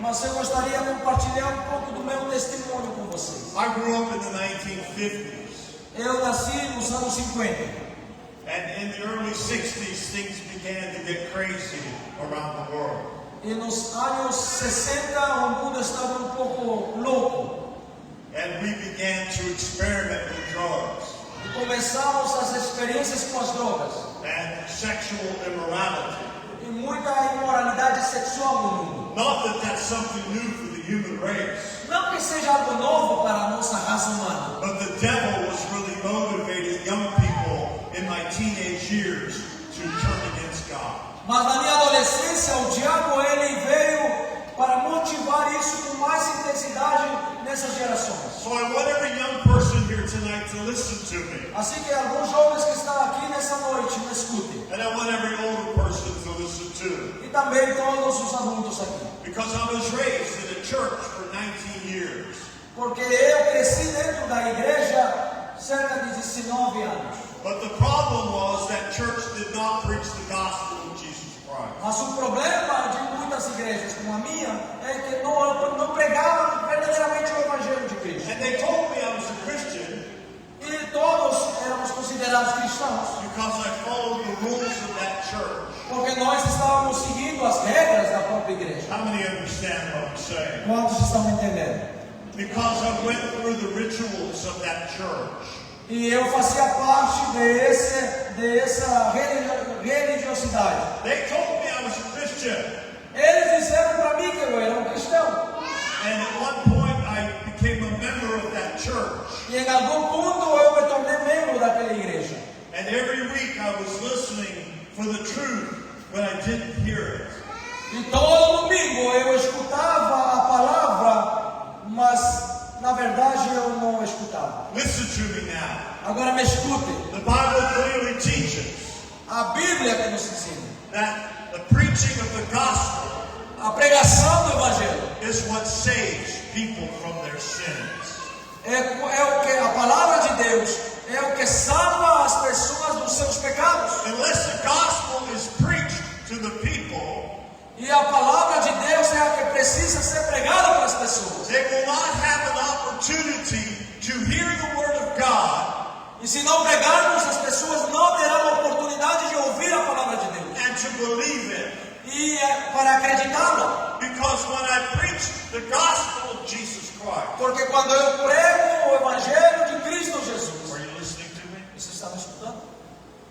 Mas eu gostaria de compartilhar um pouco do meu testemunho com vocês. I grew up in the 1950s. Eu nasci nos anos 50. And in the early 60s, things began to get crazy around the world. E nos anos 60 o mundo estava um pouco louco. And we began to experiment with drugs E começamos as experiências com as drogas. and sexual immorality. E muita imoralidade sexual no mundo. Not that that's something new for the human race, Não que seja algo novo para a nossa raça humana. but the devil was really motivating young people in my teenage years to turn against God. Mas na minha adolescência o diabo ele veio para motivar isso com mais intensidade nessas gerações. So I want every young person here tonight to listen to me. Assim que alguns jovens que estão aqui nessa noite me escutem. And I want every older person to listen too. E também todos os adultos aqui. Because I was raised in a church for 19 years. Porque eu cresci dentro da igreja cerca de 19 anos. But the problem was that church did not preach the gospel of Jesus Christ. Mas o problema de muitas igrejas como a minha é que não pregavam verdadeiramente o evangelho de Cristo. And they told me I was a Christian E todos éramos considerados cristãos. because I followed the rules of that church. Porque nós estávamos seguindo as regras da própria igreja. How many understand what I'm saying? Quantos estão entendendo? Because I went through the rituals of that church. E eu fazia parte dessa religiosidade. They told me I was a Christian. Eles disseram para mim que eu era um cristão. And at one point I became a member of that church. E em algum ponto eu me tornei membro daquela igreja. And every week I was listening for the truth when I didn't hear it. E todo domingo eu escutava a palavra, mas na verdade eu não escutava. Listen to me now. Agora me escute. The Bible clearly teaches A Bíblia que nos ensina. that the preaching of the gospel A pregação do evangelho is what saves people from their sins. é o que a palavra de Deus é o que salva as pessoas dos seus pecados. Unless the gospel is preached to the people, E a palavra de Deus é a que precisa ser pregada para as pessoas. they will not have an opportunity to hear the word of God E se não pregarmos, as pessoas não terão a oportunidade de ouvir a palavra de Deus and to believe it. e para acreditá-la. Because when I preach the gospel of Jesus Christ, Porque quando eu prego o evangelho de Cristo Jesus, are you listening to me? você está me escutando?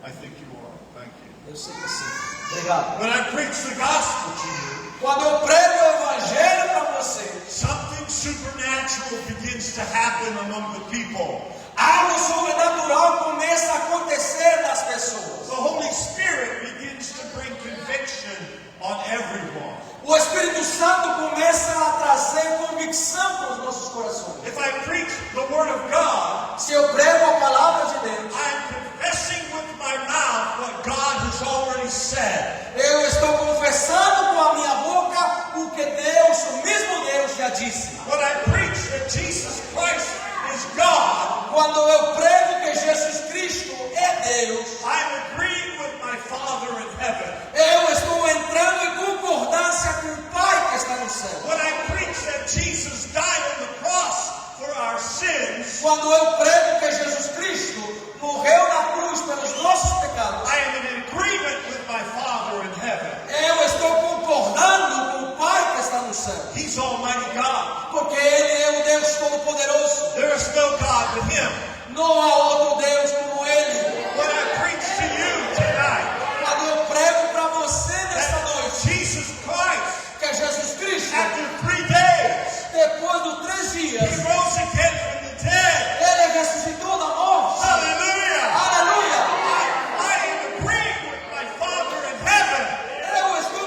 I think you are. Thank you. Eu sei que sim. Obrigado. When I preach the gospel to you, Quando eu prego o evangelho para você, something supernatural begins to happen among the people. algo sobrenatural começa a acontecer nas pessoas. The Holy Spirit begins to bring conviction on everyone. O Espírito Santo começa a trazer convicção para os nossos corações. If I preach the Word of God, Se eu prego a palavra de Deus, I'm confessing with my mouth what God has already said. eu estou confessando com a minha boca o que Deus, o mesmo Deus já disse. When I preach that Jesus Christ is God, Quando eu prego que Jesus Cristo é Deus, I'm agreeing with my Father in heaven. eu estou entrando em concordância com o Pai que está no céu. When I preach that Jesus died on the cross for our sins, Quando eu prego que Jesus Cristo morreu na cruz pelos nossos pecados, I am in agreement with my Father in heaven. eu estou concordando com o Pai que está no céu. He's Almighty God. Porque Ele é o Deus Todo-Poderoso. There is no God but Him. Não há outro Deus como Ele. When I preach to you tonight Quando eu prego para você nesta noite that Jesus Christ, que Jesus Cristo, after 3 days, depois de 3 He dias, rose again from the dead. Ele ressuscitou da morte. Hallelujah! Aleluia! I am agreeing with my Father in heaven. Eu estou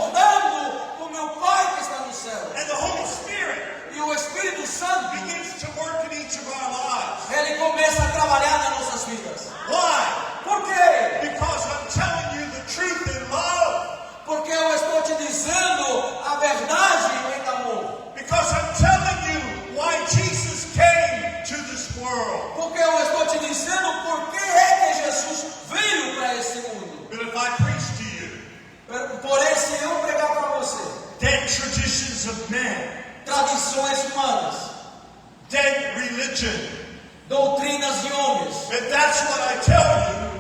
concordando com meu Pai que está no céu. And the Holy Spirit E o Espírito Santo, begins to work in each of our lives. Ele começa a trabalhar nas nossas vidas. Why? Por quê? Because I'm telling you the truth in love. Porque eu estou te dizendo a verdade em amor. Because I'm telling you why Jesus came to this world. Porque eu estou te dizendo por que é que Jesus veio para esse mundo. But if I preach to you Porém, se eu pregar para você dead traditions traditions of men, tradições humanas, dead religion. doutrinas de homens. If that's what I tell you,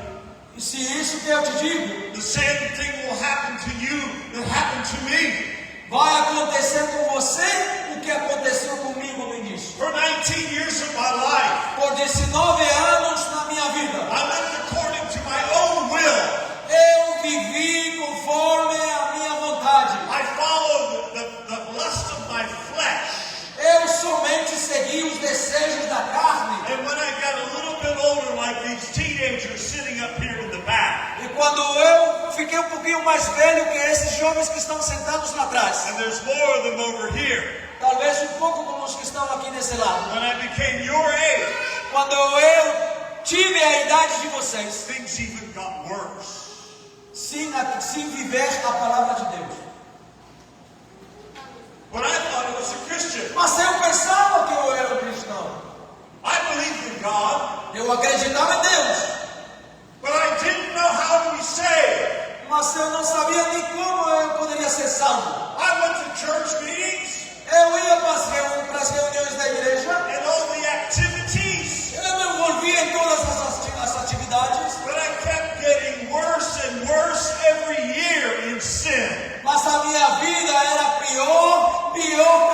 E se isso que eu te digo the same thing will happen to you that happened to me. vai acontecer com você o que aconteceu comigo no início. For 19 years of my life, Por 19 anos na minha vida, I lived according to my own will. eu vivi conforme a minha vontade. I followed the lust of my flesh. Eu somente segui os desejos da carne. And when I got a little bit older, like these teenagers sitting up here in the back, E quando eu fiquei um pouquinho mais velho que esses jovens que estão sentados lá atrás, and there's more of them over here, talvez um pouco como os que estão aqui nesse lado, when I became your age, quando eu tive a idade de vocês, things even got worse. sem viver a palavra de Deus. But I thought I was a Christian. Mas eu pensava que eu era um cristão. I believed in God, Eu acreditava em Deus, but I didn't know how to be saved. mas eu não sabia nem como eu poderia ser salvo. I went to church meetings Eu ia para as reuniões da igreja, and all the activities, eu me envolvia em todas as atividades, but I kept getting worse and worse every year in sin. mas a minha vida era pior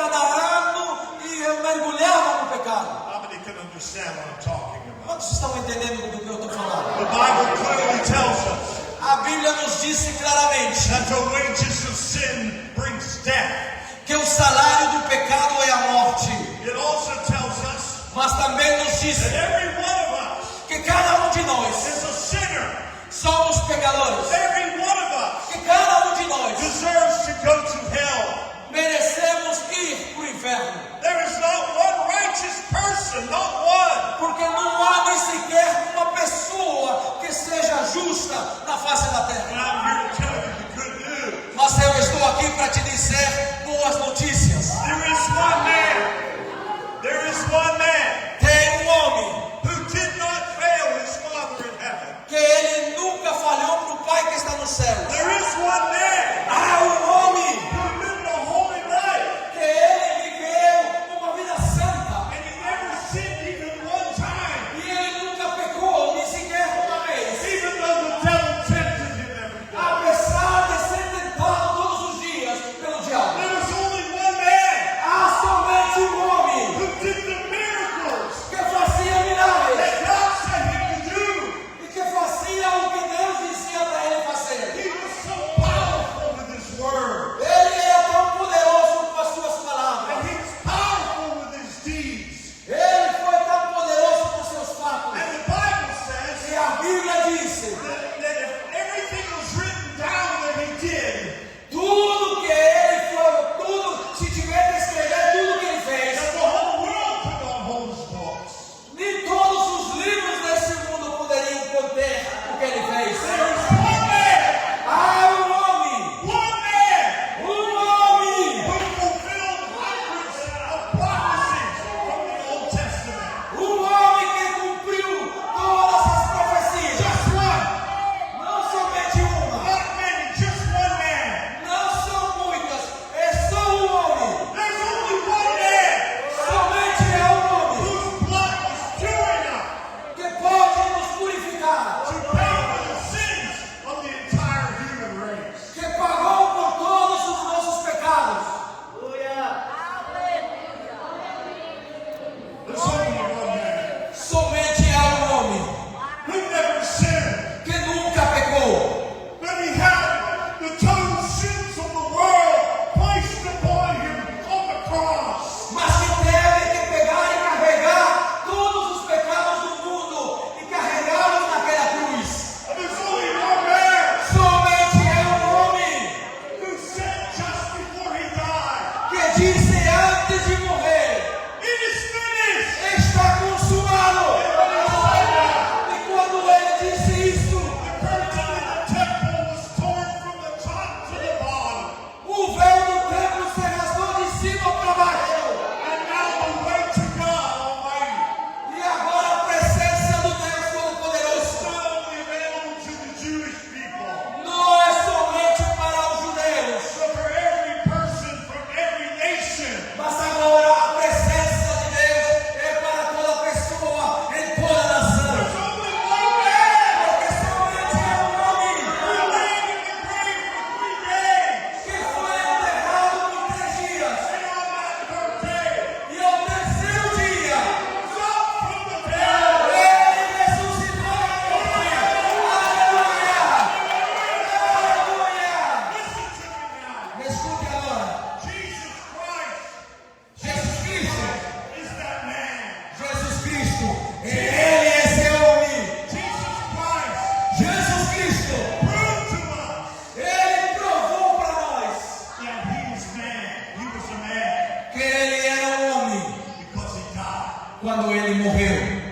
cada ano, e eu mergulhava no pecado. How many can understand what I'm talking about? Quantos estão entendendo do que eu estou falando? The Bible clearly tells us A Bíblia nos disse claramente that the wages of sin brings death. que o salário do pecado é a morte, It also tells us mas também nos disse that every one of us que cada um de nós is a sinner. somos pecadores, Every one of us que cada um de nós deserves to go to hell. merecemos ir para o inferno, There is not one righteous person, not one. porque não há nem sequer uma pessoa que seja justa na face da And terra. I'm here to tell you the good news. Mas eu estou aqui para te dizer boas notícias. There is one man. There is one man Tem um homem who did not fail his Father in heaven. que ele nunca falhou para o Pai que está no céu. There que ele era um homem quando ele morreu.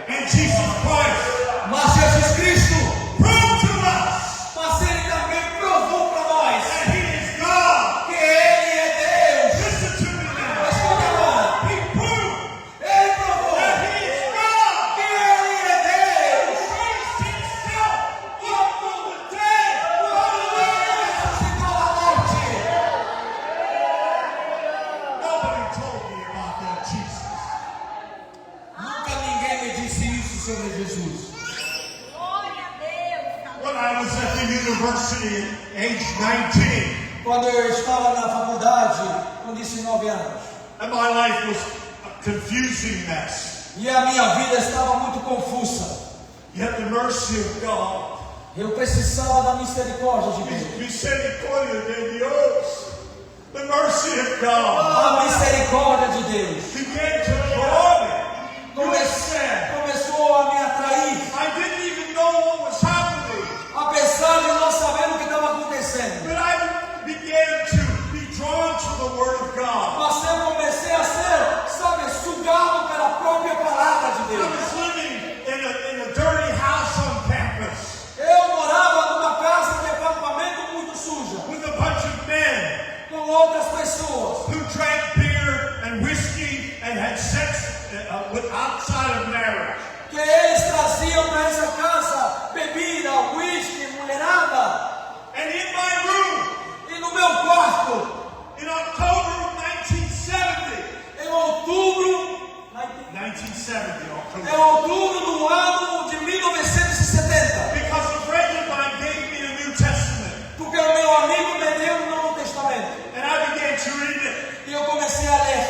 And Jesus Christ Mas Jesus Cristo, proved to us mas ele também provou para nós that He is God. que ele é Deus. Listen to me now. Escuta agora, He proved ele provou that He is God. que ele é Deus. Raised Himself up from the dead. Ressuscitou da morte. Nobody told me about that Jesus. Nunca ninguém me disse isso sobre Jesus. Glória a Deus. When I was at the university at age 19, Quando eu estava na faculdade, com 19 anos, and my life was a confusing mess, e a minha vida estava muito confusa, yet the mercy of God, eu precisava da misericórdia de Deus. misericordia de Dios, the mercy of God A misericórdia de Deus began to draw me. começou a me atrair, I didn't even know what was happening, apesar de não saber o que estava acontecendo. but I began to be drawn to the Word of God. Mas eu comecei a ser, sabe, sugado pela própria palavra de I Deus. was living in a dirty house on campus Eu morava numa casa de acampamento muito suja, with a bunch of men com outras pessoas who drank beer and whiskey and had sex outside of marriage. que eles traziam para essa casa bebida, uísque, mulherada. And in my room, E no meu quarto, in October of 1970, em outubro, 1970, em October, outubro do ano de 1970, because a friend of mine gave me a New Testament, porque o meu amigo me deu o Novo Testamento. and I began to read it. E eu comecei a ler.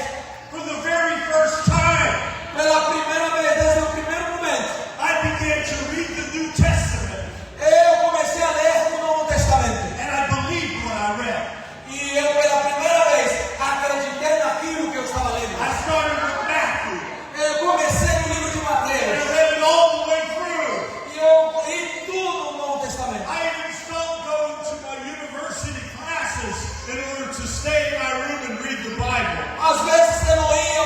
For the very first time, Pela primeira vez, desde o primeiro momento, I began to read the New Testament, eu comecei a ler o Novo Testamento. and I believed what I read. E eu, pela primeira vez, acreditei naquilo que eu estava lendo. I started with Matthew, Eu comecei no livro de and Mateus. I read it all the way through. E eu li tudo no Novo Testamento. I even stopped going to my university classes in order to stay in my room and read the Bible. Às vezes eu não ia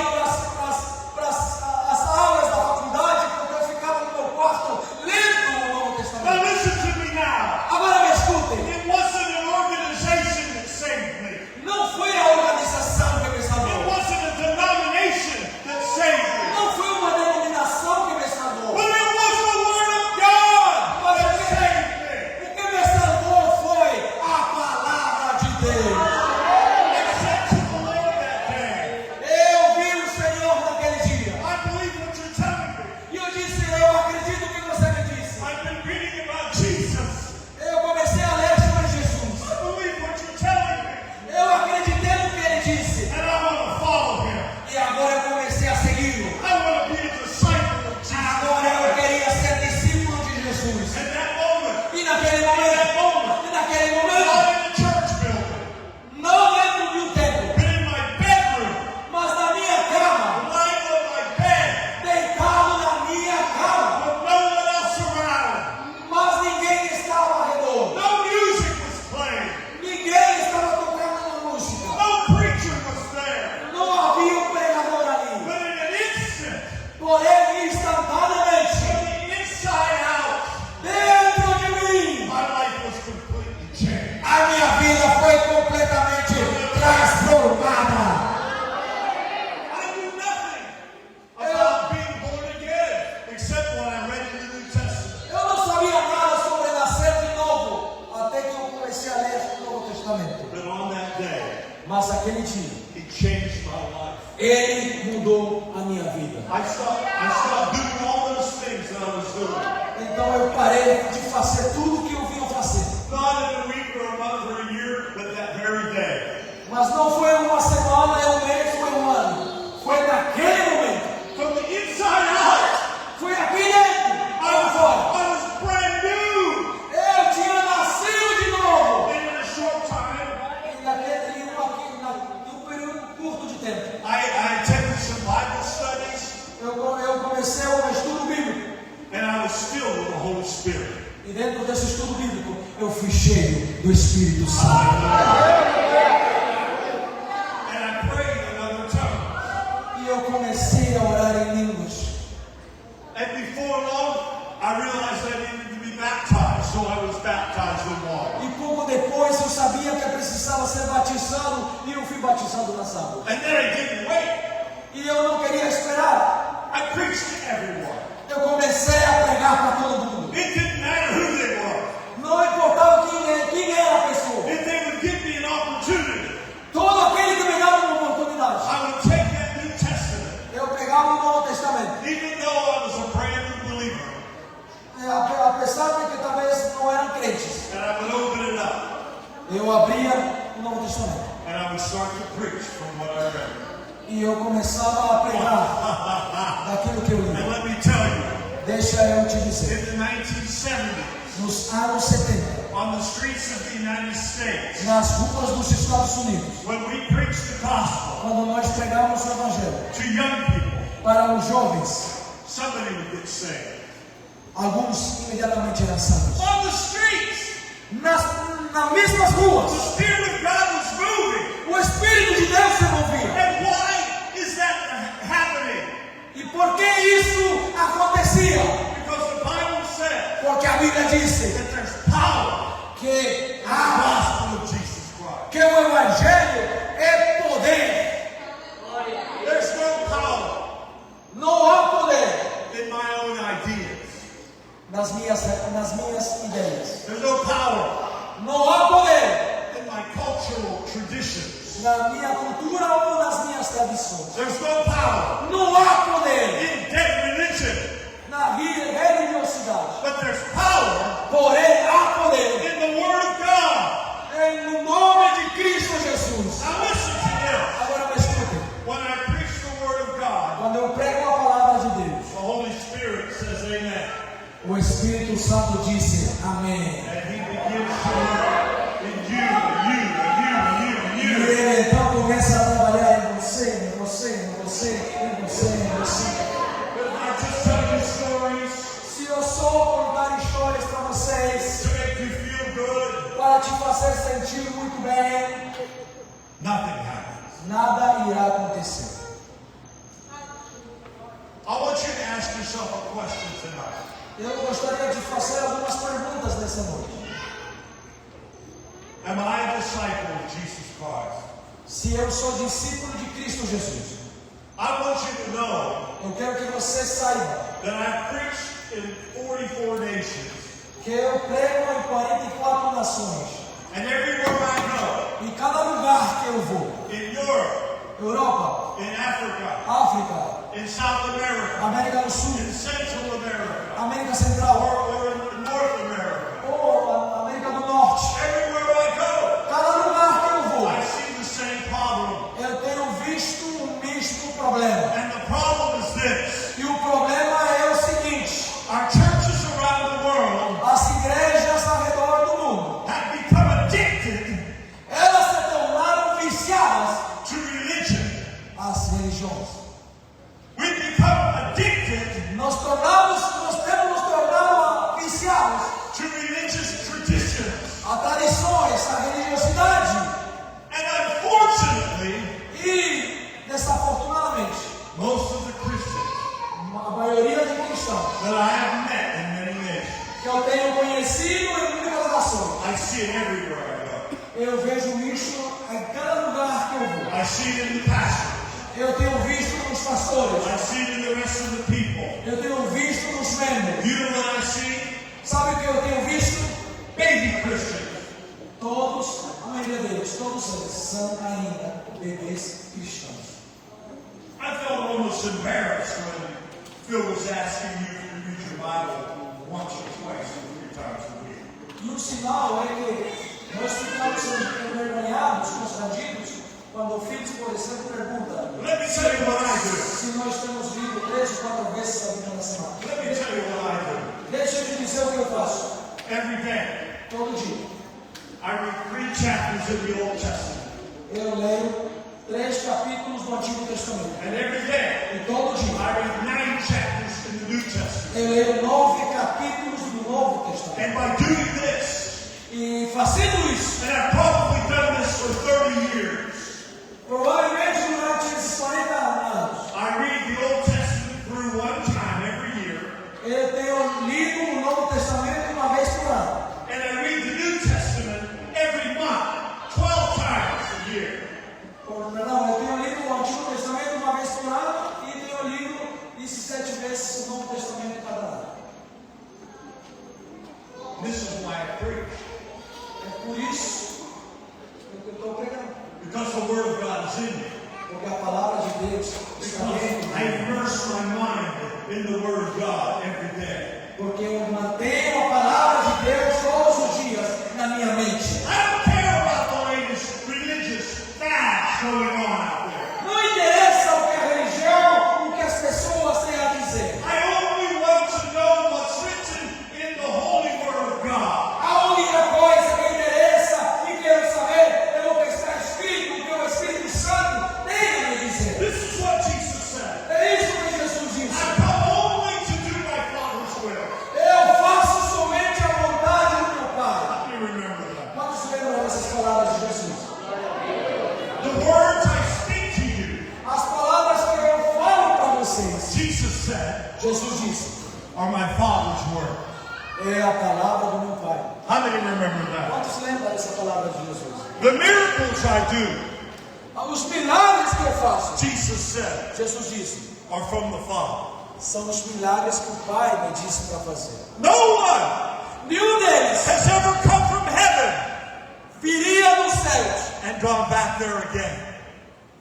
para as aulas da faculdade, porque eu ficava no meu quarto lendo o Novo Now Testamento. listen to me now. Agora me escutem. It wasn't an organization that saved me. Não foi a organização que me It salvou. wasn't a denomination that saved me. Não foi uma denominação que me salvou. But it was the Word of God Mas that o que- saved me. o que me salvou foi a palavra de Deus. I said to the Lord that day, Eu vi o Senhor naquele dia. I believe what you're telling me. E eu disse, eu acredito no que você me disse. I've been reading about Jesus. Eu comecei a ler sobre Jesus. I believe what you're telling me. Eu acreditei no que ele disse. And I want to follow him. E agora eu comecei a segui-lo. I want to be a disciple of Jesus. Agora eu queria ser discípulo de Jesus. At that moment, E naquele momento, not in a church building, não dentro de um templo, but in my bedroom, mas na minha cama, lying on my bed, deitado na minha cama, with no one else around. mas ninguém estava ao redor. No music was playing. Ninguém estava tocando uma música. No preacher was there. Não havia um pregador ali. But in an instant, Porém, instantaneamente, from the inside out, dentro de mim, my life was completely changed. a minha vida foi completamente transformada. I knew nothing about being born again, except what I read in the New Testament. Eu não sabia nada sobre nascer de novo, até que eu comecei a ler o Novo Testamento. But on that day, Mas aquele dia, He changed my life. ele mudou a minha vida. I stopped doing all those things that I was doing. Então eu parei de fazer tudo o que eu vinha fazer. Not in a week or a month or a year, but that very day. Mas não foi uma semana, é um mês, foi um ano. Foi naquele momento. From the inside out, Foi aqui dentro, lá fora. I was brand new. Eu tinha nascido de novo. And in a short time, E num período curto de tempo, I attended some Bible studies, eu comecei um estudo bíblico. and I was filled with the Holy Spirit. E dentro desse estudo bíblico, eu fui cheio do Espírito Santo. nas águas. And then I didn't wait. E eu não queria esperar. I preached to everyone. Eu comecei a pregar para todo mundo. It didn't matter who they were. Não importava quem era a pessoa. If they would give me an opportunity, Todo aquele que me dava uma oportunidade, I would take that New Testament, eu pegava o Novo Testamento. even though I was a brand new believer, Apesar de que talvez não eram crentes, and I would open it up, eu abria o Novo Testamento. and I would start to preach from what I read. E eu começava a pregar daquilo que eu And li. let me tell you, Deixa eu te dizer. in the 1970s, Nos anos 70, on the streets of the United States, nas ruas dos Estados Unidos, when we preached the gospel quando nós pregávamos o Evangelho to young people, para os jovens, somebody would get saved. alguns imediatamente eram salvos. On the streets, Nas mesmas ruas, the Spirit of God was moving. o Espírito de Deus se movia. And why is that happening? E por que isso acontecia? Because the Bible says Porque a Bíblia disse that there's power que, in the gospel of Jesus Christ. que o Evangelho é poder. There's no power Não há poder in my own ideas. nas minhas ideias. There's no power Não há poder in my cultural traditions. na minha cultura ou nas minhas tradições. There's no power Não há poder in dead religion. na religiosidade. But there's power Porém, há poder in the Word of God. no nome de Cristo Jesus. Now listen to this. Agora me escutem. When I preach the Word of God, Quando eu prego a palavra de Deus, the Holy Spirit says amen. o Espírito Santo disse amém. And He begins to work in you, and you, and you, and you, and E you. ele então começa a trabalhar em você, em você, em você, em você, em você. But if I just tell you stories Se eu só contar histórias para vocês, to make you feel good, para te fazer sentir muito bem, nothing happens. nada irá acontecer. I want you to ask yourself a question tonight. Eu gostaria de fazer algumas perguntas nessa noite. Am I a disciple of Jesus Christ? Se eu sou discípulo de Cristo Jesus, I want you to know eu quero que você saiba that I preached in 44 nations. que eu prego em 44 nações. And everywhere I go, Em cada lugar que eu vou, in Europe, Europa, in Africa, África, in South America, América do Sul, in Central America, América Central or in North America, ou a América do Norte, everywhere I go, cada lugar que eu vou, I see the same problem. eu tenho visto o mesmo problema. And the problem is this. E o problema é o seguinte: Our churches around the world as igrejas ao redor do mundo, have become addicted elas se tornaram viciadas to religion. às religiões. We've become addicted Nós temos nos tornado viciados to religious traditions. a tradições, a religiosidade. And unfortunately, E, desafortunadamente, most of the Christians a maioria de cristãos that I have met in many nations, que eu tenho conhecido em muitas nações, I see it everywhere I go. eu vejo isso em cada lugar que eu vou. I see it in the pastors. Eu tenho visto nos pastores, I see it in the rest of the people. eu tenho visto nos membros. You know what I see? Sabe o que eu tenho visto? Baby Christians. Todos, a maioria deles, todos eles são ainda bebês cristãos. I felt almost embarrassed when Phil was asking you to read your Bible once or twice or 3 times a week. E o sinal é que nós ficamos envergonhados, constrangidos, quando o filho, por exemplo, pergunta Let me tell you what I do. se nós temos lido 3 ou 4 vezes a Bíblia na semana. Let me tell you what I do. Deixa eu te dizer o que eu faço. Every day, Todo dia. I read 3 chapters of the Old Testament. Eu leio 3 capítulos do Antigo Testamento. And every day, E todo dia. I read 9 chapters in the New Testament. Eu leio 9 capítulos do Novo Testamento. And by doing this, E fazendo isso, and I've probably done this for 30 years, provavelmente durante esses 40 anos, I read the Old Testament through one time every year, eu tenho lido o Novo Testamento uma vez por ano. and I read the New Testament every month, 12 times a year. Não, eu Because the Word of God is in me. Porque a palavra de Deus está dentro I de mim. immerse my mind in the Word of God every day. Porque eu mantenho a palavra de Deus todos os dias na minha mente. I don't care about the latest religious fads going on out there. Não interessa o que a religião, o que as pessoas têm a dizer. I only want to know what's written in the Holy Word of God. A única coisa que interessa e quero saber é o que está escrito, o que o Espírito Santo tem a me dizer. This is what Jesus said. É isso que Jesus disse. I come only to do my Father's will. Eu faço somente a vontade do meu Pai. Let me remember that. Quantos lembram dessas palavras de Jesus? The words I speak to you, As palavras que eu falo para vocês, Jesus said, Jesus disse, are my Father's word. é a palavra do meu Pai. How many remember that? Quantos lembram dessa palavra de Jesus? The miracles I do, Os milagres que eu faço, Jesus said, Jesus disse, are from the Father. são os milagres que o Pai me disse para fazer. No one Nenhum deles has ever come from heaven viria dos céus and gone back there again,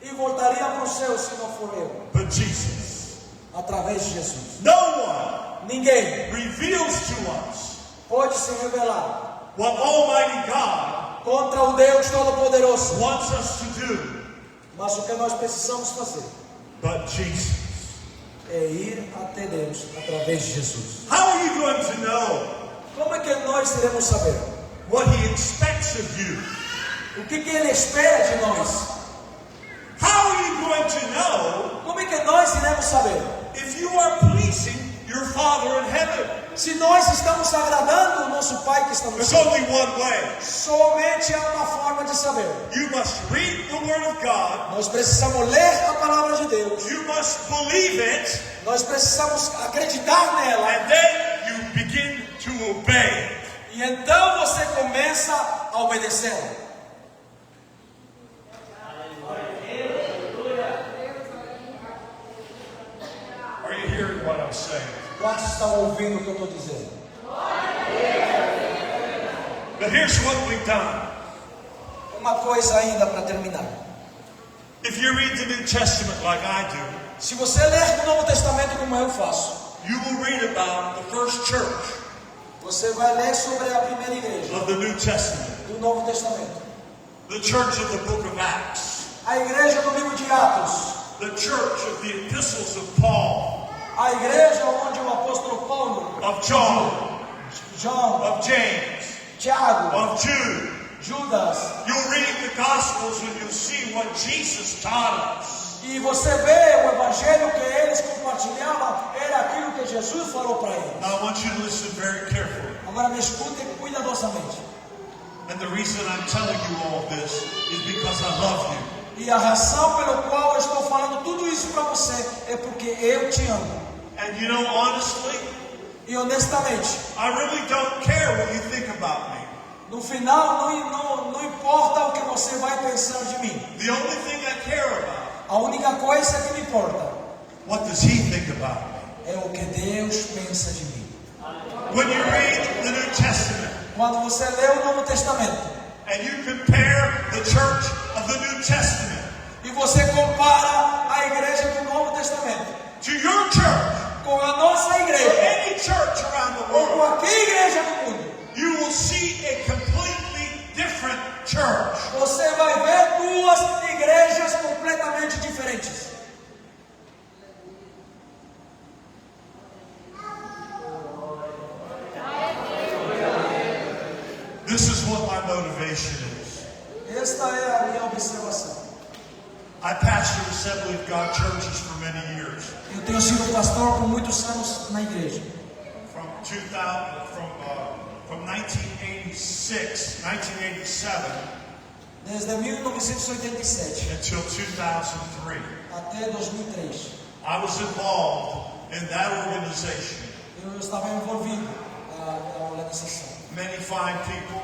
e voltaria para o céu se não for eu, but Jesus. através de Jesus. No one Ninguém reveals to us pode se revelar what Almighty God contra o Deus Todo-Poderoso, wants us to do, mas o que nós precisamos fazer but Jesus. é ir até Deus através de Jesus. How are you going to know Como é que nós iremos saber? what He expects of you? O que Ele espera de nós? How are you going to know Como é que nós iremos saber? if you are pleasing your Father in heaven? Se nós estamos agradando o nosso Pai que está no There's céu. only one way. Somente há uma forma de saber. You must read the Word of God. Nós precisamos ler a palavra de Deus. You must believe it, Nós precisamos acreditar nela. and then you begin to obey. E então você começa a obedecê-la. Are you hearing what I'm saying? Quantos estão ouvindo o que eu estou dizendo? But here's what we've done. Uma coisa ainda para terminar. If you read the New Testament like I do, Se você ler o Novo Testamento como eu faço, you will read about the first church você vai ler sobre a primeira igreja of the New Testament, do Novo Testamento. the church of the book of Acts, A igreja do livro de Atos. the church of the epistles of Paul, A igreja onde o apóstolo Paulo, of John, João, of James, Tiago, of Jude. Judas. You'll read the Gospels and you'll see what Jesus taught us. E você vê o evangelho que eles compartilhavam, era aquilo que Jesus falou para eles. Now I want you to listen very carefully. Agora me escutem cuidadosamente. And the reason I'm telling you all this is because I love you. E a razão pela qual eu estou falando tudo isso para você é porque eu te amo. And you know, honestly, E honestamente, I really don't care what you think about me. no final não importa o que você vai pensar de mim. The only thing I care about, A única coisa que me importa what does He think about me? é o que Deus pensa de mim. When you read the New Testament Quando você lê o Novo Testamento and you compare the church of the New Testament e você compara a igreja do Novo Testamento to your church, com a nossa or igreja, any church around the ou com world, qualquer igreja do mundo, you will see a completely different church. você vai ver duas igrejas completamente diferentes. This is what my motivation is. Esta é a minha observação. I pastored Assembly of God churches for many years. Eu tenho sido pastor por muitos anos na igreja. From 1986, 1987 Desde 1987 until 2003. até 2003. I was involved in that organization. Eu estava envolvido na organização. Many fine people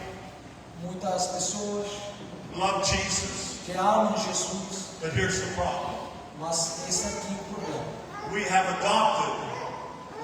Muitas pessoas love Jesus, que amam Jesus, but here's the problem. mas esse aqui é o problema. We have adopted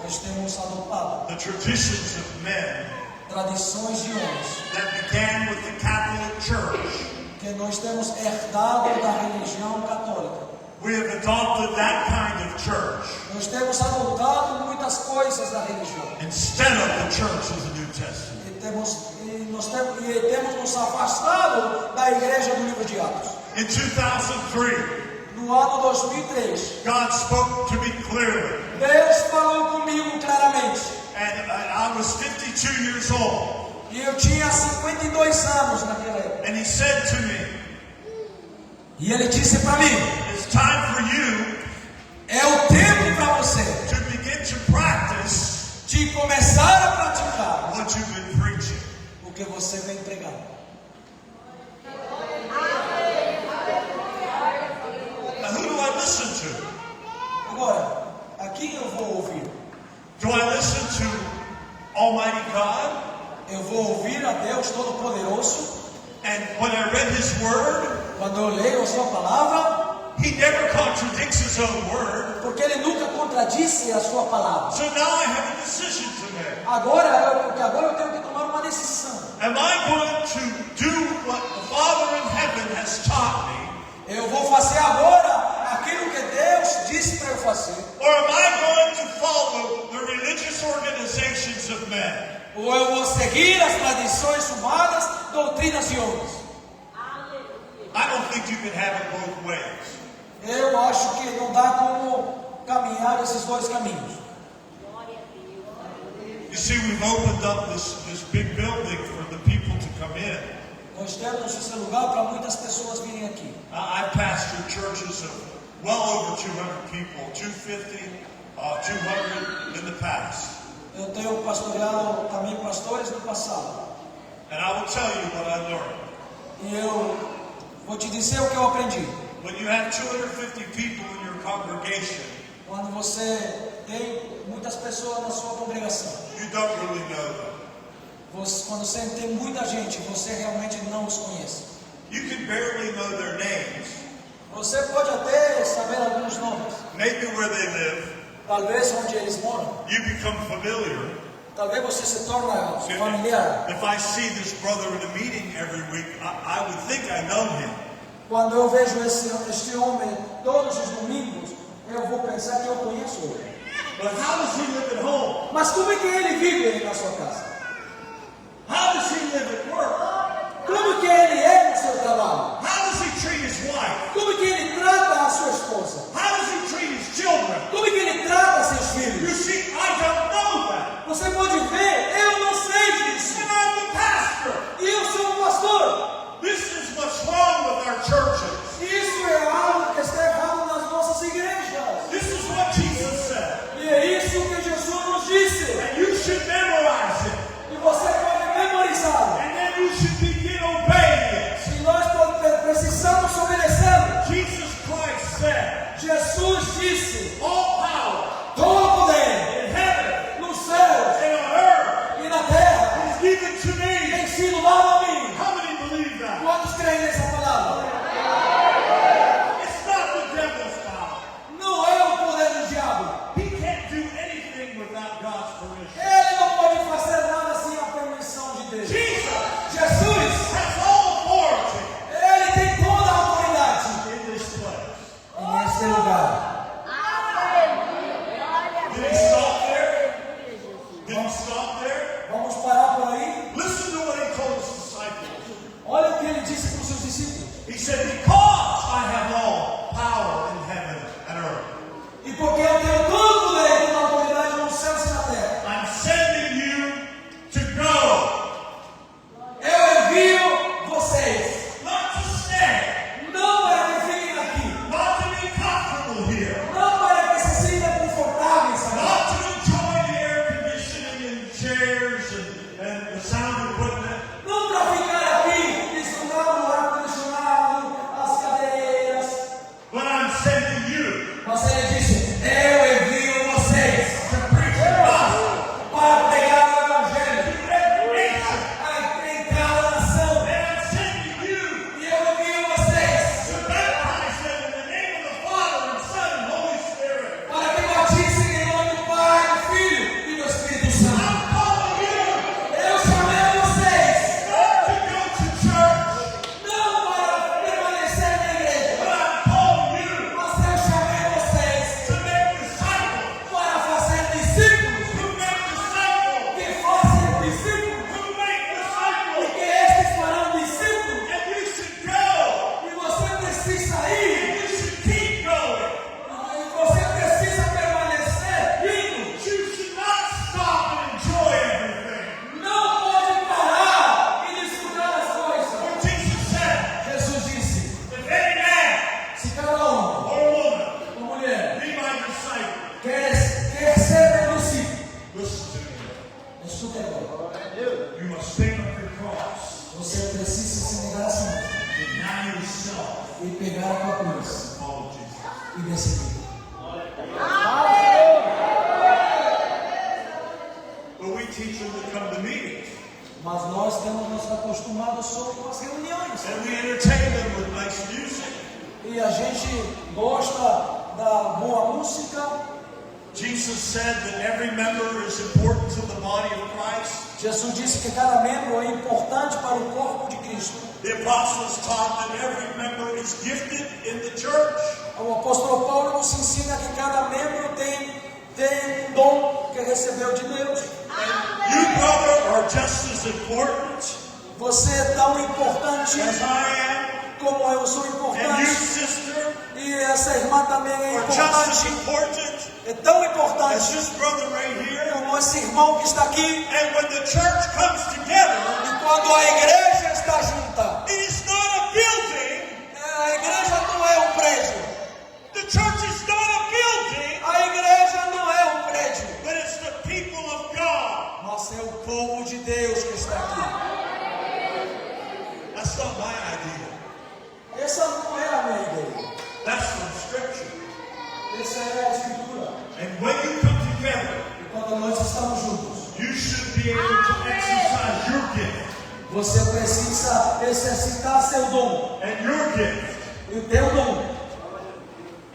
Nós temos adotado the traditions of men tradições de homens that began with the Catholic Church que Porque nós temos herdado da religião católica. We have adopted that kind of church Nós temos adotado muitas coisas da religião. instead of the church of the New Testament. E temos nos afastado da igreja do livro de Atos. In 2003, No ano 2003, God spoke to me clearly, Deus falou comigo claramente. and I was 52 years old, E eu tinha 52 anos naquela época. and He said to me, E Ele disse para mim: it's time for you é o tempo para você to begin to practice de começar a praticar what you've been preaching. o que você vem pregando. Now, who do I listen to? Agora, a quem eu vou ouvir? Do I listen to Almighty God? Eu vou ouvir a Deus Todo-Poderoso. And when I read His Word, Quando eu leio a sua palavra, He never contradicts His own Word. porque Ele nunca contradisse a sua palavra. So now I have a decision to make. Agora eu tenho que tomar uma decisão. Am I going to do what the Father in heaven has taught me? Eu vou fazer agora aquilo que Deus disse para eu fazer. Or am I going to follow the religious organizations of men? Ou eu vou seguir as tradições humanas, doutrinas de homens. I don't think you can have it both ways. Eu acho que não dá como caminhar esses dois caminhos. You see, we've opened up this big building for the people to come in. Nós temos esse lugar para muitas pessoas virem aqui. I pastored churches of well over 200 people, 250, 200 in the past. Eu tenho pastoreado também pastores no passado. And I will tell you what I learned. E eu vou te dizer o que eu aprendi. When you have 250 people in your congregation, Quando você tem muitas pessoas na sua congregação, you don't really know them. quando você tem muita gente, você realmente não os conhece. You can barely know their names, Você pode até saber alguns nomes, maybe where they live. talvez onde eles moram. You become familiar. Talvez você se torne familiar. If I see this brother in a meeting every week, I would think I know him. Quando eu vejo este homem todos os domingos, eu vou pensar que eu conheço ele. But how does he live at home? Mas como é que ele vive na sua casa? How does he live at work? Como que ele é no seu trabalho? How does he treat his wife? Como que ele trata a sua esposa? How does he treat his children? Como que ele trata seus You filhos? see, I don't know that. Você pode ver, eu não sei disso. And I'm the pastor. E eu sou um pastor. This is what's wrong with our churches. Isso é algo que está errado nas nossas igrejas. This is what Jesus said. E é isso que Jesus nos disse. And you should memorize it. luz Follow Jesus. e me seguir. But we teach them to come to meetings. Mas nós temos nos acostumado só com as reuniões. And we entertain them with nice music. E a gente gosta da boa música. Jesus said that every member is important to the body of Christ. Jesus disse que cada membro é importante para o corpo de Cristo. The apostles taught that every member is gifted in the church. O apóstolo Paulo nos ensina que cada membro tem um dom que recebeu de Deus. You, brother, are just as important Você é tão importante as I am, como eu sou and you, importante. sister, E essa irmã também é are just as importante. important É tão as importante this brother right here. como esse irmão que está aqui. And when the church comes together, E quando a igreja está junta, it is not a building. a igreja não é um prédio. The church is not a building, A igreja não é um prédio. but it's the people of God. Mas é o povo de Deus que está aqui. That's not my idea. Essa não é a minha ideia. That's from Scripture. Essa é a escritura. And when you come together, E quando nós estamos juntos, you should be able to exercise your gift. você precisa exercitar seu dom. And your gift. E o teu dom.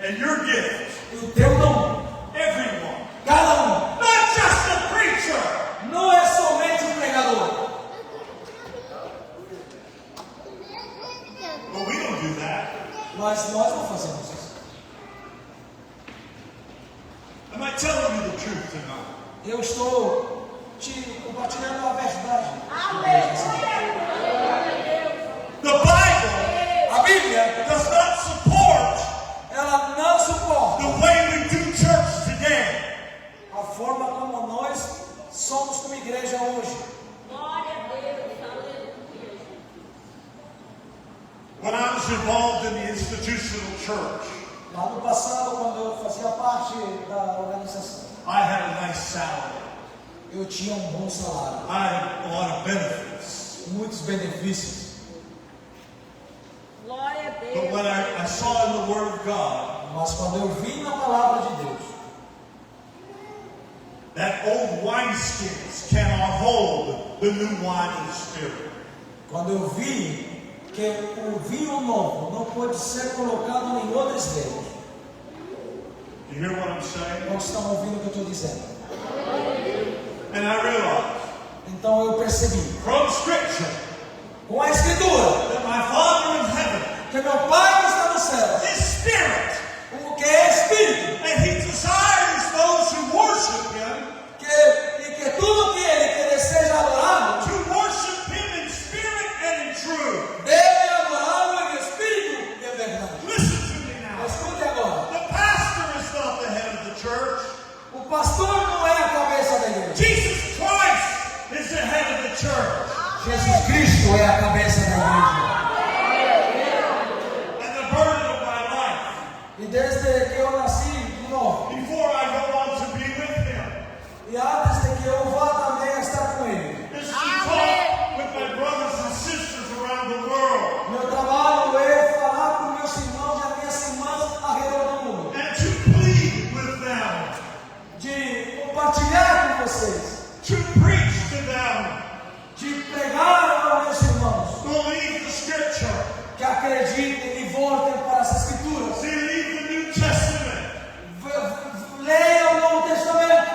And your gift. E o teu dom. Everyone. Cada um. Not just the preacher. Não é somente o pregador. But we don't do that. Mas nós não fazemos isso. Am I telling you the truth tonight? Eu estou te compartilhando a verdade. The Bible A Bíblia, does not support ela não suporta the way we do church today. a forma como nós somos como igreja hoje. Glória a Deus, aleluia. When I was involved in the institutional church, Lá no passado, quando eu fazia parte da organização, I had a nice salary. eu tinha um bom salário, I had a lot of benefits. muitos benefícios. Glória a But Deus. when I saw in the Word of God Mas quando eu vi na palavra de Deus that old wineskins cannot hold the new wine of the Spirit, quando eu vi que o vinho novo não pode ser colocado em outros velos. you hear what I'm saying? Quantos estão ouvindo o que eu estou dizendo? And I realized Então eu percebi, from Scripture com a escritura, that my Father in heaven que meu Pai que está no céu, is Spirit, o que é Espírito, and He desires those who worship Him e que tudo que Ele deseja adorá-lo, to worship Him in spirit and in truth. deve adorá-lo em Espírito e em verdade. Listen to me now. Escute agora, The pastor is not the head of the church. o pastor não é a cabeça da igreja. Jesus Christ is the head of the church. Jesus Cristo é a cabeça da igreja. And the burden of my life, E desde que eu nasci de novo, before I go on to be with Him, e antes de que eu vá também estar com Ele, is to talk with my brothers and sisters around the world meu trabalho é falar com meus irmãos e as minhas irmãs ao redor do mundo, and to plead with them, de compartilhar com vocês, to preach to them, de pregar aos meus irmãos, believe the Scripture, que acreditem e voltem para as Escrituras, believe the New Testament. leiam o Novo Testamento.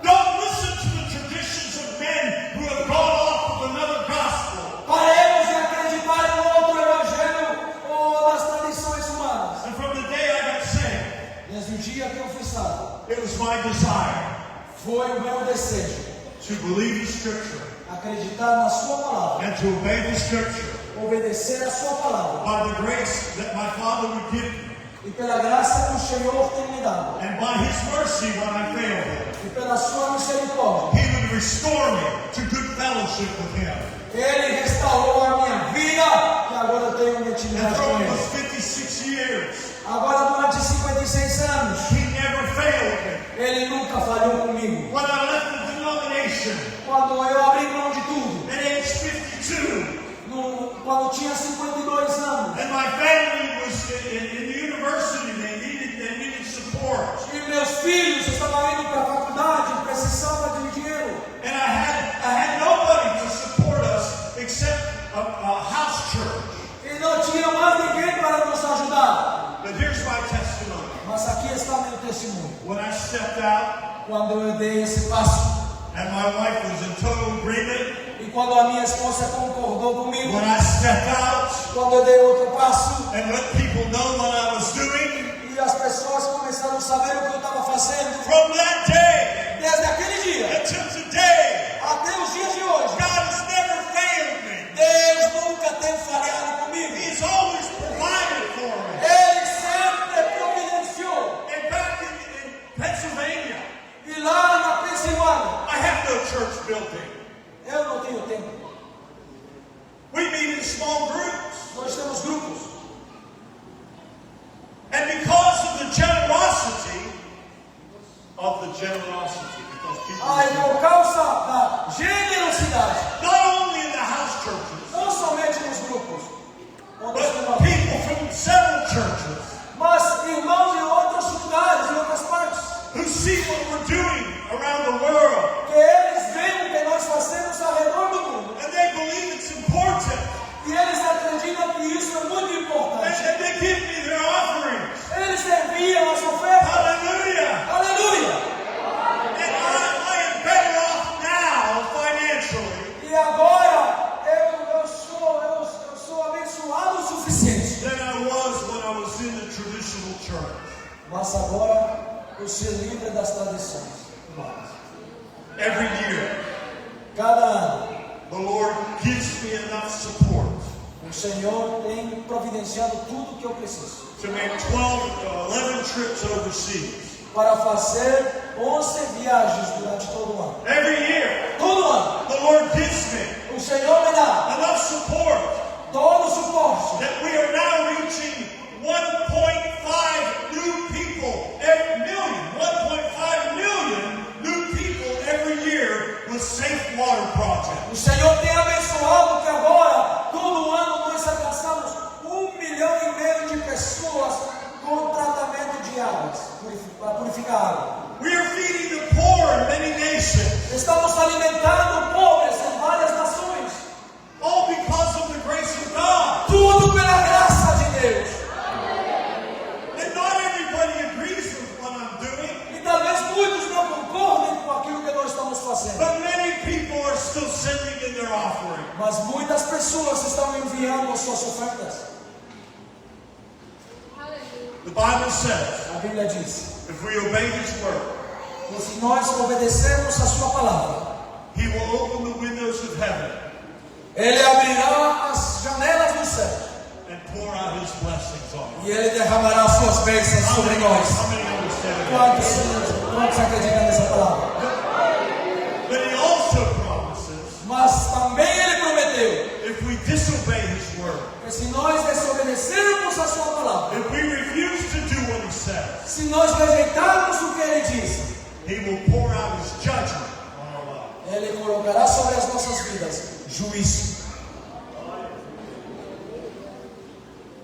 Don't listen to the traditions of men who have gone off with another gospel. Paremos de acreditar em outro evangelho ou nas tradições humanas. And from the day I got saved, Desde o dia que eu fui salvo, it was my desire foi o meu desejo to believe the Scripture acreditar na sua palavra, and to obey the Scripture obedecer a sua palavra, by the grace that my Father would give me, e pela graça que o Senhor tem me dado, and by His mercy when I failed Him. e pela sua misericórdia, He would restore me to good fellowship with Him. Ele restaurou a minha vida e agora eu tenho uma And intimidade through com those Ele. 56 years, Agora, durante 56 anos, He never failed me. Ele nunca falhou comigo. When I left the denomination Quando eu abri mão de tudo, at age 52, quando eu tinha 52 anos, and my family was in the filhos estavam indo para a faculdade, precisava de dinheiro. And I had nobody to support us except a house church. E não tinha mais ninguém para nos ajudar. But here's my testimony. Mas aqui está meu testemunho. When I stepped out Quando eu dei esse passo, and my wife was in total agreement, e quando a minha esposa concordou comigo, when I stepped out quando eu dei outro passo, and let people know what I was doing, e as pessoas começaram a saber o que eu estava fazendo, from that day desde aquele dia until today, até os dias de hoje, God has never failed me. Deus nunca tem falhado comigo. He's always provided for me. Ele sempre providenciou. And back in Pennsylvania, E lá na Pensilvânia, I have no church building. eu não tenho tempo. We meet in small groups. Nós temos grupos. And because of the generosity, because people, Por causa da generosidade, not only in the house churches, não somente nos grupos, onde but estamos, people from several churches mas irmãos de outros lugares, de outras partes, who see what we're doing around the world, que eles veem o que nós fazemos ao redor do mundo. and they believe it's important, E eles acreditam que isso é muito importante. and they give me their offerings. Eles enviam as ofertas. Hallelujah! Aleluia! And I am better off now financially E agora eu sou abençoado o suficiente. than I was when I was in the traditional church. Mas agora eu sou livre das tradições humanas. Every year, Cada ano, the Lord gives me enough support o Senhor tem providenciado tudo que eu preciso to make 11 trips overseas. para fazer 11 viagens durante todo o ano. Every year, Todo ano, the Lord gives me o Senhor me dá enough support todo o suporte that we are now reaching 1.5 new people every million. 1.5 million new people every year with safe water projects. O Senhor tem abençoado que agora, todo ano, nós alcançamos 1,5 milhão de pessoas com tratamento de águas, para purificar água. We are feeding the poor in many nations, Estamos alimentando pobres em várias nações. all because of the grace of God. Tudo pela graça de Deus. And not everybody agrees with what I'm doing, E talvez muitos não concordem com aquilo que nós estamos fazendo. but many people are still sending in their offering. Mas muitas pessoas estão enviando as suas ofertas. The Bible says, A Bíblia diz if we obey His word, que se nós obedecermos a sua palavra, He will open the windows of heaven Ele abrirá as janelas do céu and pour out His blessings on us. e Ele derramará as suas bênçãos How sobre many, nós. how many understand that? Quantos acreditam nessa palavra? But He also promises, Mas também Ele prometeu if we disobey His word, que se nós desobedecermos a sua palavra, if we refuse to do what He says, se nós rejeitarmos o que Ele diz, He will pour out His judgment on our lives. Ele colocará sobre as nossas vidas juízo.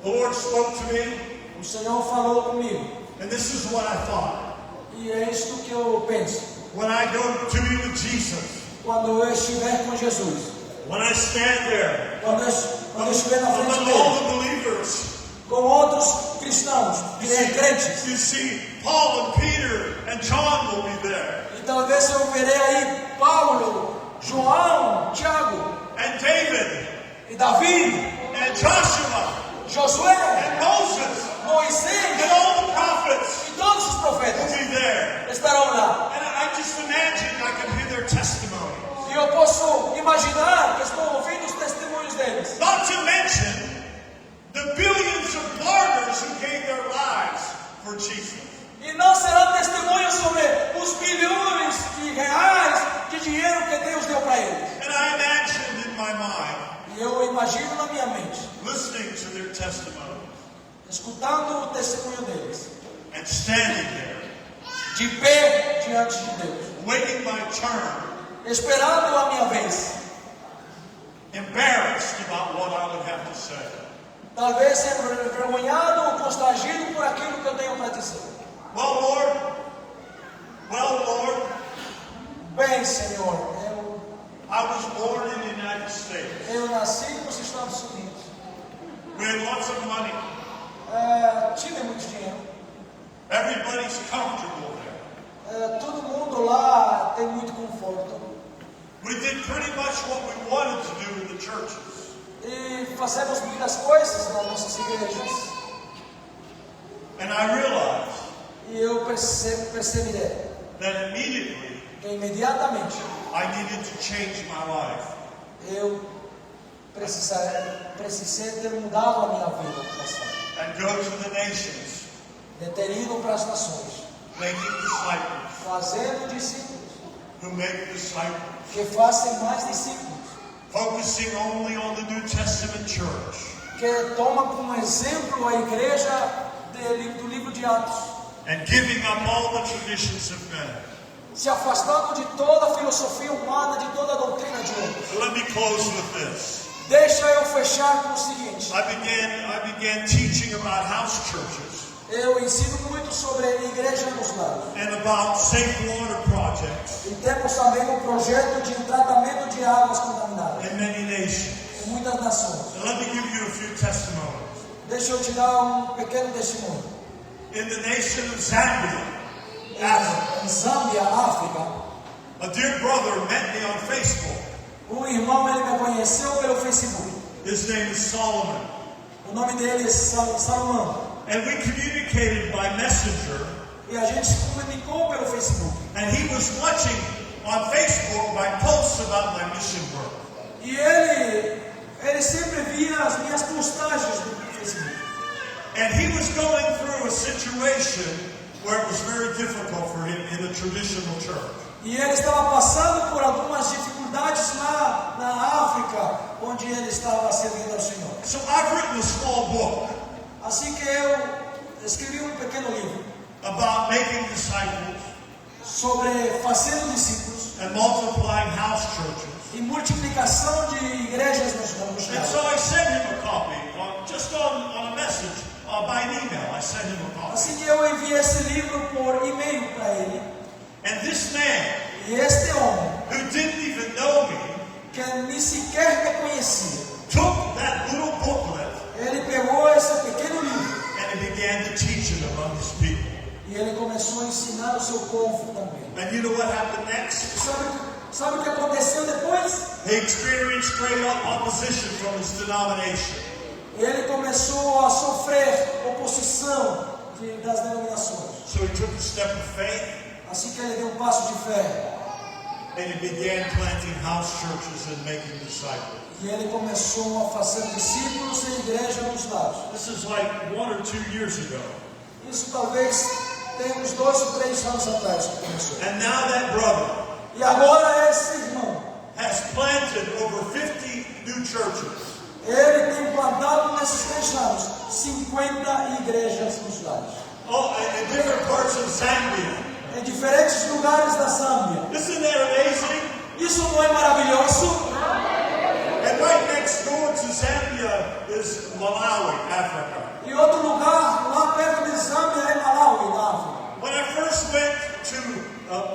The Lord spoke to me, O Senhor falou comigo and this is what I thought. e é isto que eu penso. When I go to be with Jesus, Quando eu estiver com Jesus, when I stand there quando eu estiver na frente among all dele, the believers, com outros cristãos, crentes, you see Paul and Peter and John will be there, e talvez eu verei aí Paulo, João, Tiago and David e Davi, and Joshua Josué, and Moses Moisés and all the prophets e todos os will profetas be there. estarão lá. And I just imagine I can hear their testimony. E eu posso imaginar que estou ouvindo os testemunhos deles. Not to mention the billions of martyrs who gave their lives for Jesus. E não serão testemunhos sobre os bilhões de reais de dinheiro que Deus deu para eles. And I imagined in my mind, E eu imagino na minha mente, listening to their testimony escutando o testemunho deles, and standing there, de pé diante de Deus, waiting my turn, esperando a minha vez, embarrassed about what I would have to say. talvez envergonhado ou constrangido por aquilo que eu tenho para dizer. Well, Lord, bem, Senhor, I was born in the United States. eu nasci nos Estados Unidos. We had lots of money. Tive muito dinheiro. Everybody's comfortable there. Todo mundo lá tem muito conforto. We did pretty much what we wanted to do in the churches. E fazemos muitas coisas nas nossas igrejas. And I realized E eu perceberei that immediately que imediatamente I needed to change my life. eu precisei ter mudado a minha vida, And go to the nations, de ter ido para as nações, making disciples fazendo discípulos, who make disciples. que façam mais discípulos, Focusing only on the New Testament church. que toma como exemplo a igreja do livro de Atos, And giving up all the traditions of men. se afastando de toda a filosofia humana, de toda a doutrina de homens. Let me close with this. Deixa eu fechar com o seguinte. I began teaching about house churches Eu ensino muito sobre igreja nos lares. and about safe water projects E temos também um projeto de tratamento de águas contaminadas in many nations. em muitas nações. And let me give you a few testimonies. Deixa eu te dar um pequeno testemunho. In the nation of Zambia, Africa, Em Zâmbia, África, a dear brother met me on Facebook. irmão ele me conheceu pelo Facebook. His name is Solomon. O nome dele é Salomão. And we communicated by messenger. E a gente se comunicou pelo Facebook. And he was watching on Facebook my posts about my mission work. E ele sempre via as minhas postagens no Facebook. And he was going through a situation where it was very difficult for him in the traditional church. E ele estava passando por algumas dificuldades lá na África, onde ele estava servindo ao Senhor. So I've written a small book Assim que eu escrevi um pequeno livro about making disciples sobre fazendo discípulos and multiplying house churches. e multiplicação de igrejas nos And so I sent him a copy, just on a message, by an email. I sent him a copy. Assim que eu enviei esse livro por e-mail para ele. And this man, E este homem, who didn't even know me, que nem sequer me conhecia, took that little booklet ele pegou esse pequeno livro and he began to teach it among his people. e ele começou a ensinar o seu povo também. And you know what happened next? Sabe o que aconteceu depois? He experienced straight up opposition from his denomination. Ele começou a sofrer oposição das denominações. So he took a step of faith Assim que ele deu um passo de fé. and he began planting house churches and making disciples. E ele começou a fazer discípulos em igreja nos lares. This is like 1 or 2 years ago. Isso talvez tenha uns 2 ou 3 anos atrás que começou. And now that brother E agora esse irmão, has planted over 50 new churches. ele tem plantado nesses 3 anos 50 igrejas nos lares. Oh, in different parts of Zambia. Em diferentes lugares da Zâmbia. Isn't that amazing? Isso não é maravilhoso? And right next door to Zambia is Malawi, Africa. E outro lugar, lá perto de Zâmbia, é Malawi, na África. When I first went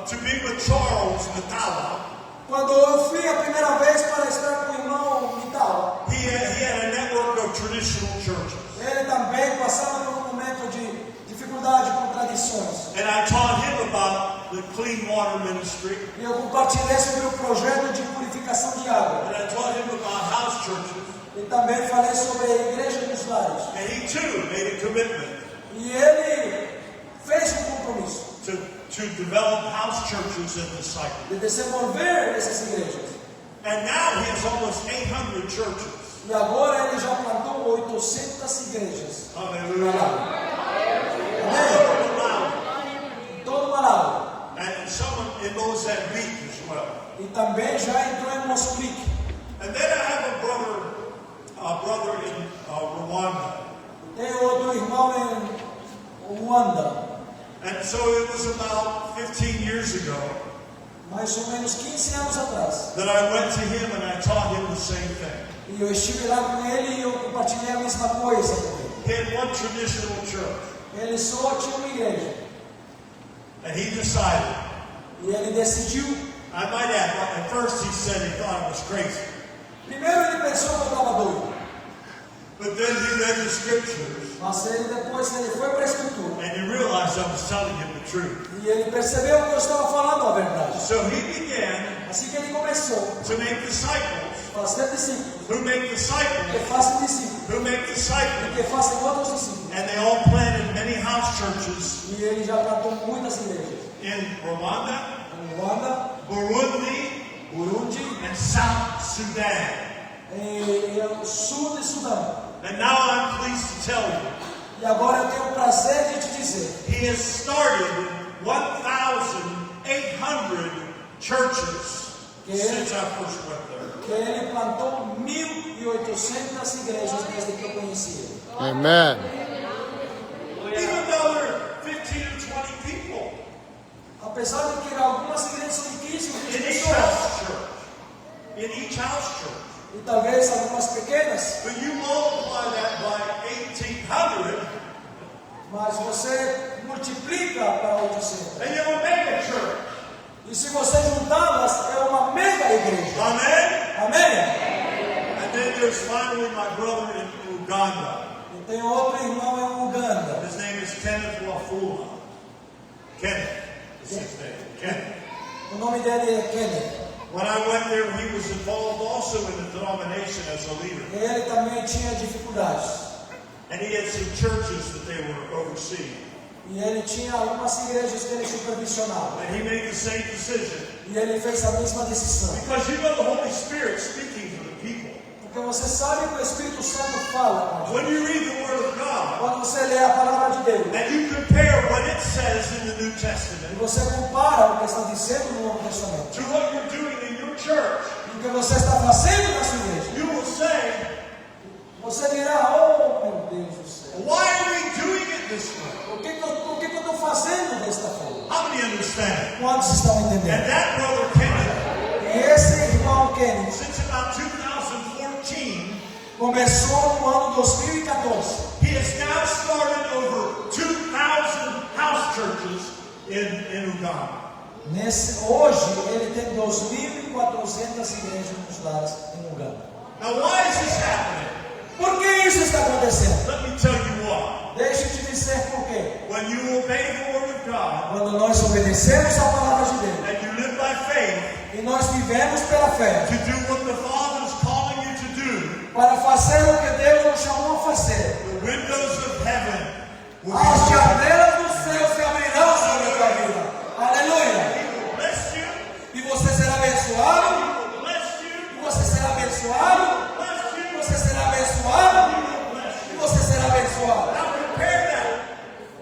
to be with Charles Matala, Quando eu fui a primeira vez para estar com o irmão Mitala, he had a network of traditional churches. ele também passava por um momento de dificuldade com tradições. And I taught him about the clean water ministry. E eu compartilhei sobre o projeto de purificação de água. And I taught him about house churches. E também falei sobre a igreja dos lares. And he too made a commitment E ele fez um compromisso to develop house churches and disciples. de desenvolver essas igrejas. And now he has almost 800 churches. E agora ele já plantou 800 igrejas. Hallelujah. Amém? Em todo Malawi. And some in Mozambique as well. E também já entrou em Moçambique. And then I have a brother in Rwanda. Tem outro irmão em Ruanda. And so it was about 15 years ago Mais ou menos 15 anos atrás. that I went to him and I taught him the same thing. E eu estive lá com ele e eu compartilhei a mesma coisa com ele. He had one traditional church. Ele só tinha uma igreja. And he decided E ele decidiu I might add, at first he said he thought I was crazy. Primeiro ele pensou que eu estava doido. But then he read the scriptures Mas depois ele foi para a escritura. and he realized I was telling him the truth. E ele percebeu que eu estava falando a verdade. So he began Assim que ele começou to make disciples a fazer discípulos. who make Que disciples façam discípulos. who make disciples. Que façam outros discípulos. And they all planted many house churches E ele já plantou muitas igrejas. in Rwanda, Em Ruanda, Burundi, Burundi and South Sudan. e o sul de Sudão. And now I'm pleased to tell you, E agora eu tenho o prazer de te dizer he has started 1,800 churches since I first went there. que ele plantou 1.800 igrejas desde que eu conheci ele. Amen. Even though there are 15 or 20 people Apesar de que algumas igrejas são de 15 ou 20 in each pessoas, house church. In each house church. e talvez algumas pequenas, But you multiply that by 1,800 mas você multiplica para 800. and you have a mega church. E se você juntá-las, é uma mega igreja. Amen? Amém? And then there's finally my brother in Uganda. E tem outro irmão em Uganda. His name is Kenneth Wafula. Kenneth is his name. Kenneth. O nome dele é Kenneth. When I went there, he was involved also in the denomination as a leader. Ele também tinha dificuldades. And he had some churches that they were overseeing. E ele tinha algumas igrejas que ele supervisionava. And he made the same decision. E ele fez a mesma decisão. Because you know the Holy Spirit speaking to the people. Porque você sabe que o Espírito Santo fala. When you read the Word of God, Quando você lê a palavra de Deus, and you compare what it says in the New e Testament você compara o que está dizendo no Novo Testamento, to what you're doing in your church, o que você está fazendo na sua igreja, you will say, você dirá: oh meu Deus do céu, why are we doing it this way? por que eu estou fazendo desta forma? How many understand? Quantos estão And entendendo? that brother Kenneth, E esse irmão Kenneth since about 2014, começou no ano 2014. he has now started over 2,000 house churches in Uganda. Hoje ele tem 2.400 igrejas nos lares em Uganda. Now, why is this happening? Por que isso está acontecendo? Let me tell you why. Deixa eu te dizer por quê. When you obey the Word of God Quando nós obedecemos a palavra de Deus and you live by faith e nós vivemos pela fé to do what the Father is calling you to do, para fazer o que Deus nos chamou a fazer, the windows of heaven will be as open. janelas dos céus se abrirão sobre a tua vida. Aleluia! He will bless you. E você será abençoado. He will bless you. E você será abençoado. Bless E you. você será abençoado. He will bless E you. você será abençoado. Now compare that.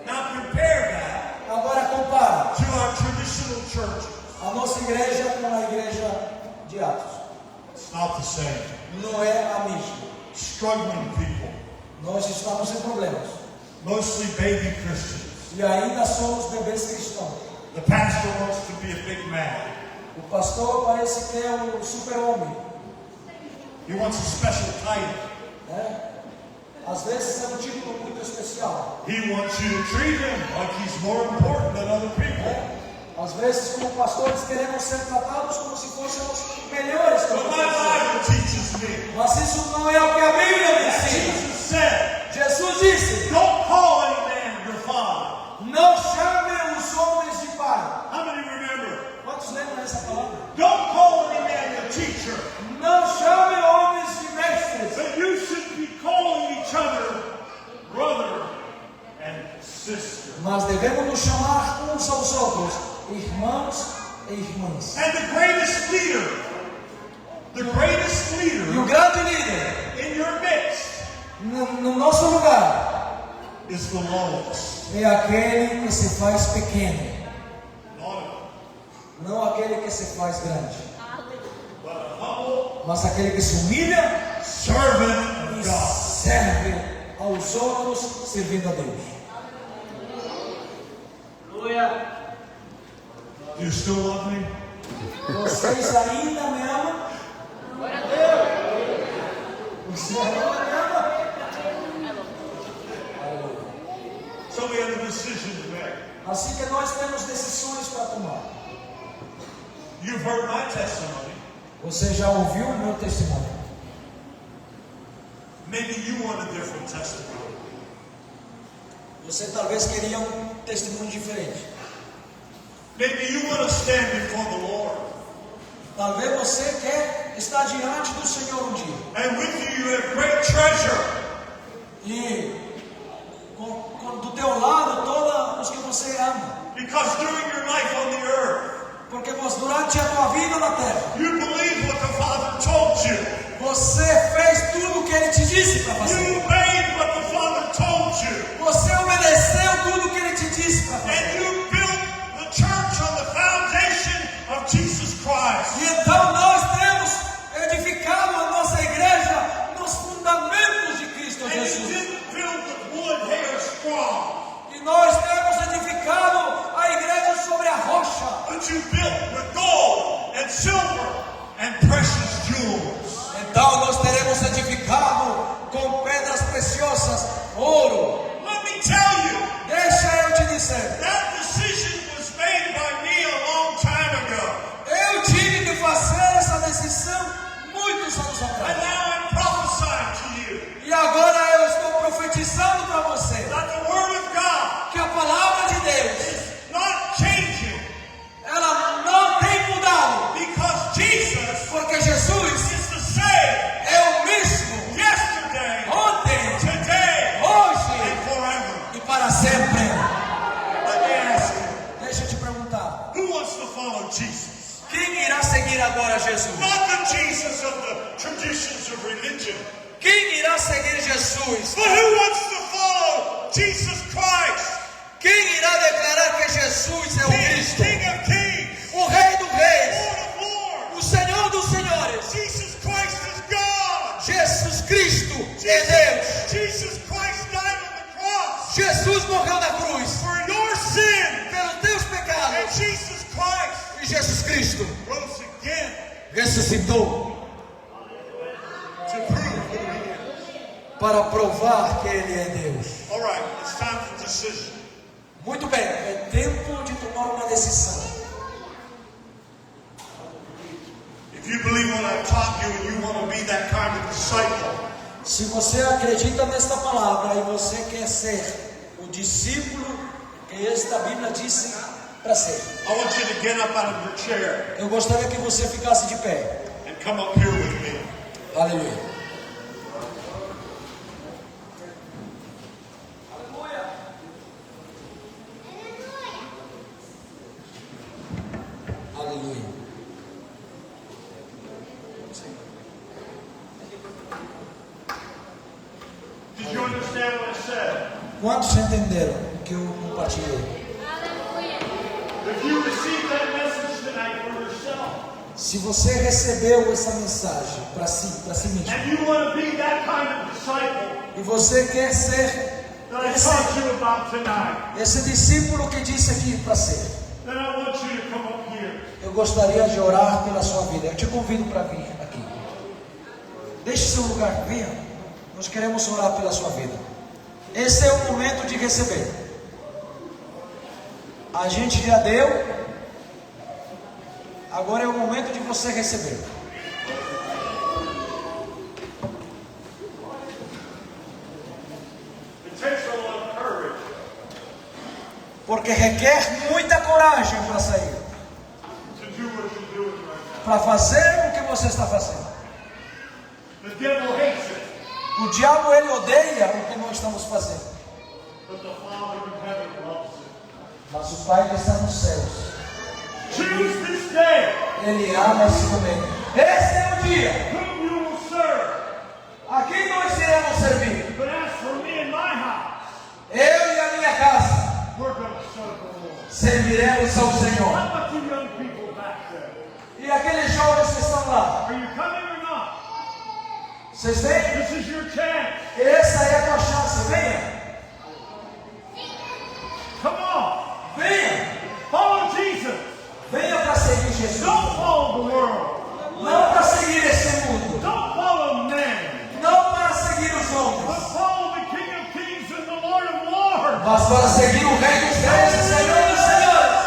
Now compare that Agora compara to our traditional churches. a nossa igreja com a igreja de Atos. It's not the same. Não é a mesma. Struggling people, Nós estamos em problemas. mostly baby Christians. E ainda somos bebês cristãos. The pastor wants to be a big man. O pastor parece que é um super-homem. He wants a special title. Né? Às vezes é um título muito especial. He wants you to treat him like he's more important than other people. Né? Às vezes, como pastores, queremos ser tratados como se fôssemos melhores que But outras my pessoas. Bible teaches me Mas isso não é o que a Bíblia me that ensina. Jesus said, Jesus disse: don't call any man your father. não chame os homens de pai. How many remember? Quantos lembram essa palavra? Don't call any man your teacher. Não chame homens de mestres. But you should be calling each other brother and sister. Mas devemos nos chamar uns aos outros irmãos e irmãs. And the greatest leader E o grande líder in your midst no nosso lugar is the lowest. é aquele que se faz pequeno, Not não aquele que se faz grande, but a humble mas aquele que se humilha servant e of God. serve aos outros, servindo a Deus. Do you still love me? Vocês ainda me amam? Você ainda me ama? So we have a decision to make. Assim que nós temos decisões para tomar. You You've heard my testimony. Você já ouviu o meu testemunho? Maybe you want a different testimony. Você talvez queria um testemunho diferente. Maybe you want to stand before the Lord. Talvez você quer estar diante do Senhor um dia. And with you have great treasure. E do teu lado todos os que você ama. Because during your life on the earth, Porque durante a tua vida na terra, you believe what the Father told you. você fez tudo o que Ele te disse para You fazer. obeyed what the Father told you. Você obedeceu tudo o que Ele te disse para fazer. And you built the church on the foundation of Jesus Christ. E então nós temos edificado a nossa igreja nos fundamentos de Cristo And you Jesus. didn't build with wood, hay, or straw. E nós temos edificado a igreja sobre a rocha. But you built with gold and silver and precious jewels. Então nós teremos edificado com pedras preciosas, ouro. Let me tell you, Deixa eu te dizer, that decision was made by me a long time ago. eu tive que fazer essa decisão muitos anos And atrás. now I'm prophesying to you E agora eu estou profetizando para você that the Word of God que a palavra de Deus, is not changing ela não tem mudado, because Jesus porque Jesus is the same é o mesmo yesterday, ontem, today, hoje and forever. e para sempre. Let me ask you, Deixa eu te perguntar, who wants to follow Jesus? quem irá seguir agora Jesus? Not the Jesus of the traditions of religion, Quem irá seguir Jesus? but who wants to follow Jesus Christ, Quem irá declarar que Jesus é o Cristo, King of Kings, o Rei dos Reis, Lord of Lords? o Senhor dos Senhores? Jesus Christ is God. Jesus Cristo é Deus. Jesus Christ died on the cross Jesus morreu na cruz for your sin. pelos teus And pecados. Jesus Christ E Jesus Cristo rose again ressuscitou to prove who he is. para provar que Ele é Deus. All right, it's time for decision. Muito bem, é tempo de tomar uma decisão. If you believe what I've taught you and you want to be that kind of disciple, Se você acredita nesta palavra e você quer ser o discípulo que esta Bíblia disse para ser, I want you to get up out of your chair eu gostaria que você ficasse de pé. and come up here with me. Aleluia. Aleluia. Did you understand what I said? Quantos entenderam o que eu compartilhei? If you received that message tonight for yourself, Se você recebeu essa mensagem para si mesmo, and you want to be that kind of disciple e você quer ser that I taught you about tonight, esse discípulo que disse aqui para ser, then I want you to come up here. eu gostaria de orar pela sua vida. Eu te convido para vir aqui. Deixe seu lugar, venha. Nós queremos orar pela sua vida. Esse é o momento de receber. A gente já deu. Agora é o momento de você receber. It takes a lot of courage Porque requer muita coragem para sair, to do what you're doing right para fazer o que você está fazendo. now. The devil hates it, O diabo, ele odeia o que nós estamos fazendo, but the Father in heaven loves it. mas o Pai que está nos céus, Choose this day ele ama esse momento. Esse é o dia whom you will serve. a quem nós iremos servir. But as for me and my house, Eu e a minha casa we're going to serve the Lord. serviremos ao Senhor. How about you young people back there? E aqueles jovens que estão lá, Are you coming or not? vocês vêm? This is your chance. Essa é a tua chance. Venha, Come on. venha, Follow Jesus. venha para seguir Jesus. Don't follow the world. Não para seguir esse mundo, Don't follow men. não para seguir os But homens, follow the King of Kings and the Lord of Lords. mas para seguir o Rei dos Reis e Senhor dos Senhores.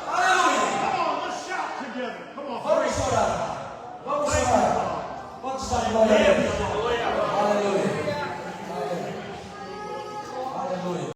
Aleluia. Come on, let's shout together. Come Quantos dá glória a Deus?